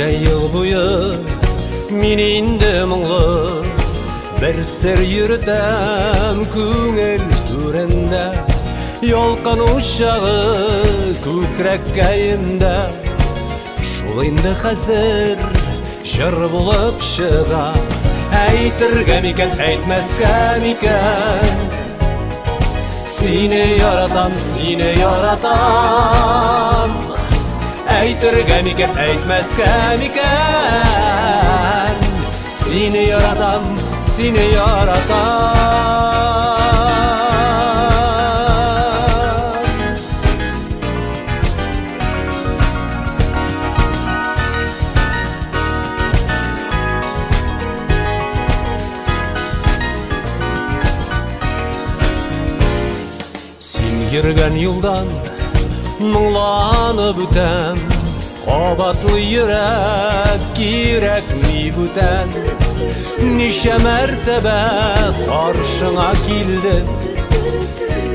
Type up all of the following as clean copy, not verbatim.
yıl boyu mininde мұңлы bir ser yürüdem күңел түрінде Yolkan uşağı көкірек кайында Шул инде хәзер жыр булып чыга Әйтергә микән, әйтмәскә микән Сине яратам, сине яратам Әйтергә микән, әйтмәскә микән Сине яратам, сине яратам Йөргән юлдан мұңланып үтәм Кабатлы йөрәк кирәкми бүтән Ничә мәртәбә каршыңа килдем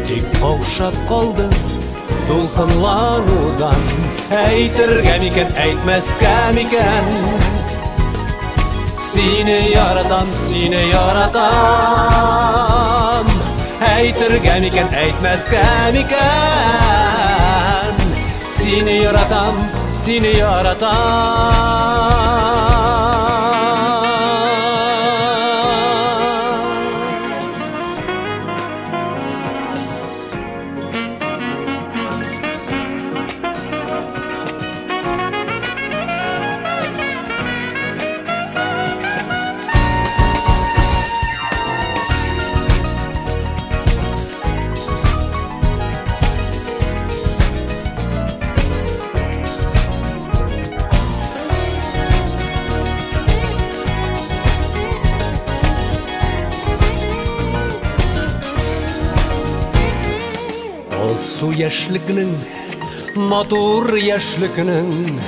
Тик каушап калдым дулкынланудан Әйтергә микән, әйтмәскә микән Сине яратам, сине яратам Әйтергә микән, әйтмәскә микән Сине яратам, сине яратам Су яшьлекнең, матур яшьлекнең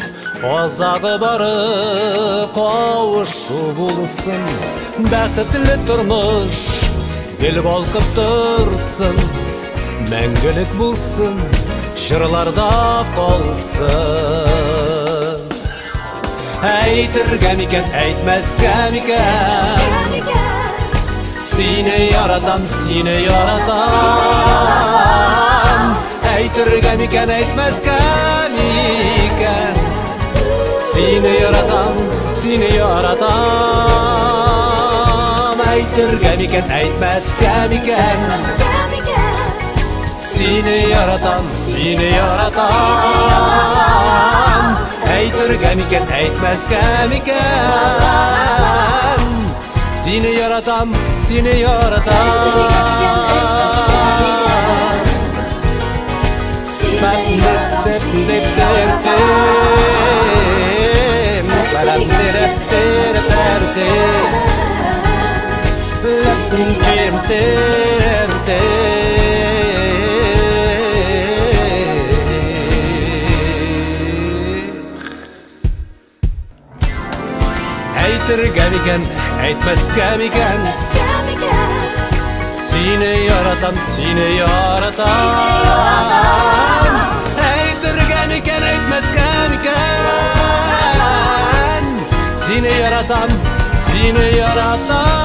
Азагы бары кавышу булсын Бәхетле тормыш гел балкып торсын Мәңгелек булсын, җырларда калсын Әйтергә микән, әйтмәскә микән Сине яратам, сине яратам Әйтергә микән, әйтмәскә микән Сине яратам, сине яратам Әйтергә микән, әйтмәскә микән Сине яратам, сине яратам Әйтергә микән, әйтмәскә микән Сине яратам, сине яратам Әйтергә микән, әйтмәскә микән Сине яратам, сине яратам Әйтергә микән, әйтмәскә микән Сине яратам, сине яратам